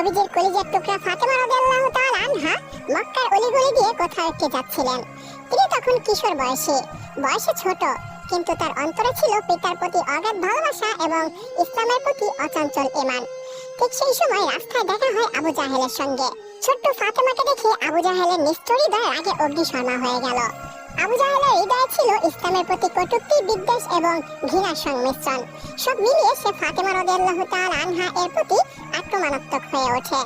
নবীজির কলিজার টুকরা ফাতেমা রাদিয়াল্লাহু তাআলা আনহা মক্কার অলিগলি দিয়ে কোথাও একটি যাচ্ছিলেন। তিনি তখন কিশোর বয়সে ছোট, কিন্তু তার অন্তরে ছিল পিতার প্রতি অগাধ ভালোবাসা এবং ইসলামের প্রতি অচঞ্চল ঈমান। ঠিক সেই সময় রাস্তায় দেখা হয় আবু জাহেলের সঙ্গে। ছোট্ট ফাতেমাকে দেখে আবু জাহেলের নিষ্ঠুর হৃদয় আগে অগ্নিশর্মা হয়ে গেল। আবু জাহেলের হৃদয়ে ছিল ইসলামের প্রতি কটূক্তি, বিদ্বেষ এবং ঘৃণার সংমিশ্রণ। সব মিলিয়ে সে ফাতেমা রাদিয়াল্লাহু তাআলা আনহা এর প্রতি আক্রমণাত্মক হয়ে ওঠে।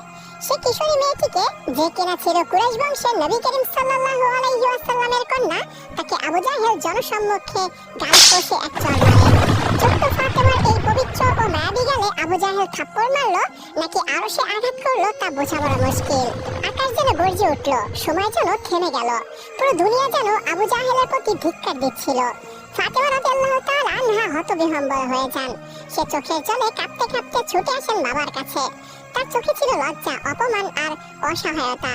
সে কিশোরী মেয়েটিকে, যে কিনা ছিল কুরাইশ বংশের নবী করিম সাল্লাল্লাহু আলাইহি ওয়াসাল্লামের কন্যা, তাকে আবু জাহেল জনসম্মুখে গাল কষে এক চড় মারে। ছোট্ট ফাতেমার এই পবিত্র ও মায়াবী গালে আবু জাহেল থাপ্পড় মারলো নাকি আরশে আঘাত করলো তা বোঝা বড় মুশকিল। আকাশ যেন গর্জে উঠল, সময় যেন থেমে গেল, পুরো দুনিয়া যেন আবু জাহেলের প্রতি ধিক্কার দিচ্ছিল। ফাতেমা রাদিয়াল্লাহু তাআলা আনহা হতবিহ্বল হয়ে যান। সে চোখের জলে কাঁপতে কাঁপতে ছুটে আসেন বাবার কাছে। তার চোখে ছিল লজ্জা, অপমান আর অসহায়তা।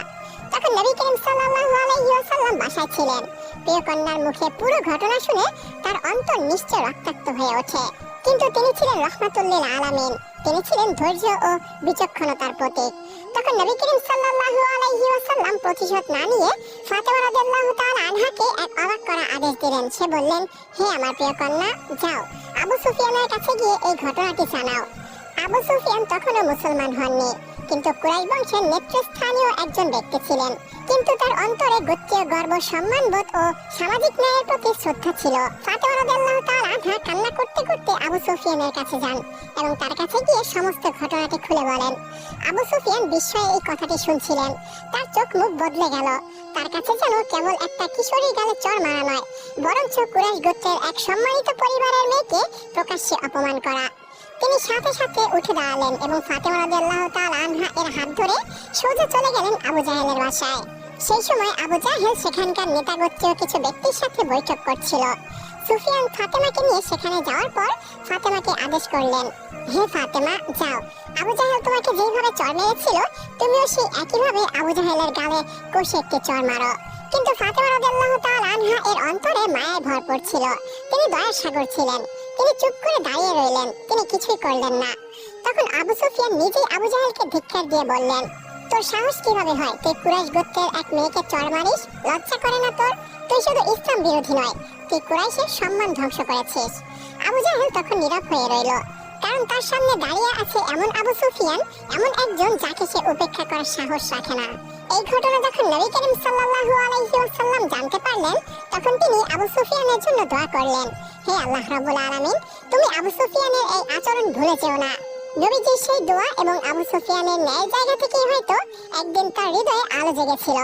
তখন নবী করিম সাল্লাল্লাহু আলাইহি ওয়াসাল্লাম বাসায় ছিলেন। প্রিয় কন্যার মুখে পুরো ঘটনা শুনে তার অন্তর নিশ্চয় রক্তাক্ত হয়ে ওঠে। কিন্তু তিনি ছিলেন রাহমাতুল লিল আলামিন, তিনি ছিলেন ধৈর্য ও বিচক্ষণতার প্রতীক। তখন নবী করিম সাল্লাল্লাহু আলাইহি ওয়াসাল্লাম প্রতিশোধ না নিয়ে ফাতেমা রাদিয়াল্লাহু তাআলা আনহাকে এক অবাক করা আদেশ দিলেন। সে বললেন, হে আমার প্রিয় কন্যা, যাও আবু সুফিয়ানের কাছে গিয়ে এই ঘটনাটি জানাও। আবু সুফিয়ান তখনও মুসলমান হননি, কিন্তু কুরাইশ বংশের নেতৃস্থানীয় একজন ব্যক্তি ছিলেন। কিন্তু তার অন্তরে গোত্রীয় গর্ব, সম্মানবোধ ও সামাজিক ন্যায়ের প্রতি শ্রদ্ধা ছিল। ফাতেমা রাদিয়াল্লাহু তাআলা আনহা কান্না করতে করতে আবু সুফিয়ানের কাছে যান এবং তার কাছে গিয়ে সমস্ত ঘটনাটি খুলে বলেন। আবু সুফিয়ান বিস্ময়ে এই কথাটি শুনছিলেন। তার চোখ মুখ বদলে গেল। তার কাছে যেন কেবল একটা কিশোরীর গালে চড় মারা নয়, বরঞ্চ কুরাইশ গোত্রের এক সম্মানিত পরিবারের মেয়েকে প্রকাশ্যে অপমান করা। তিনি সাথে সাথে উঠে দাঁড়ালেন এবং ফাতেমা রাদিয়াল্লাহু তাআলা আনহা এর হাত ধরে সোজা চলে গেলেন আবু জাহেলের বাসায়। সেই সময় আবু জাহেল সেখানকার নেতা গোত্রীয় কিছু ব্যক্তির সাথে বৈঠক করছিল। সুফিয়ান ফাতেমাকে নিয়ে সেখানে যাওয়ার পর ফাতেমাকে আদেশ করলেন, হে ফাতেমা, যাও আবু জাহেল তোমাকে যেভাবে চড় মেরেছিল তুমিও সেই একইভাবে আবু জাহেলের গালে কষে একটি চড় মারো। কিন্তু ফাতেমা রাদিয়াল্লাহু তাআলা আনহা এর অন্তরে মায়ায় ভরপুর ছিল। তিনি দয়ার সাগর ছিলেন। তিনি চুপ করে দাঁড়িয়ে রইলেন, তিনি কিছুই করলেন না। তখন আবু সুফিয়ান নিজেই আবু জাহেলকে ধিক্কার দিয়ে বললেন, তোর সাহস কিভাবে হয়? তুই কুরাইশ গোত্রের এক মেয়েকে চড় মারিস? লজ্জা করে না তোর? তুই শুধু ইসলাম বিরোধী নয়, তুই কুরাইশের সম্মান ধ্বংস করেছিস। আবু জাহেল তখন নীরব হয়ে রইল, কারণ তার সামনে দাঁড়িয়ে আছে এমন আবু সুফিয়ান, এমন একজন যাকে সে উপেক্ষা করার সাহস রাখে না। এই ঘটনা যখন নবী করিম সাল্লাল্লাহু আলাইহি ওয়াসাল্লাম জানতে পারলেন, তখন তিনি আবু সুফিয়ানের জন্য দোয়া করলেন, হে আল্লাহ রাব্বুল আলামিন, তুমি আবু সুফিয়ানের এই আচরণ ভুলে যেও না। নবীজির সেই দোয়া এবং আবু সুফিয়ানের ন্যায় জায়গা থেকেই হয়তো একদিন তার হৃদয়ে আলো জেগেছিল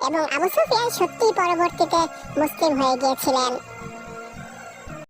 এবং আবু সুফিয়ান সত্যিই পরবর্তীতে মুসলিম হয়ে গিয়েছিলেন।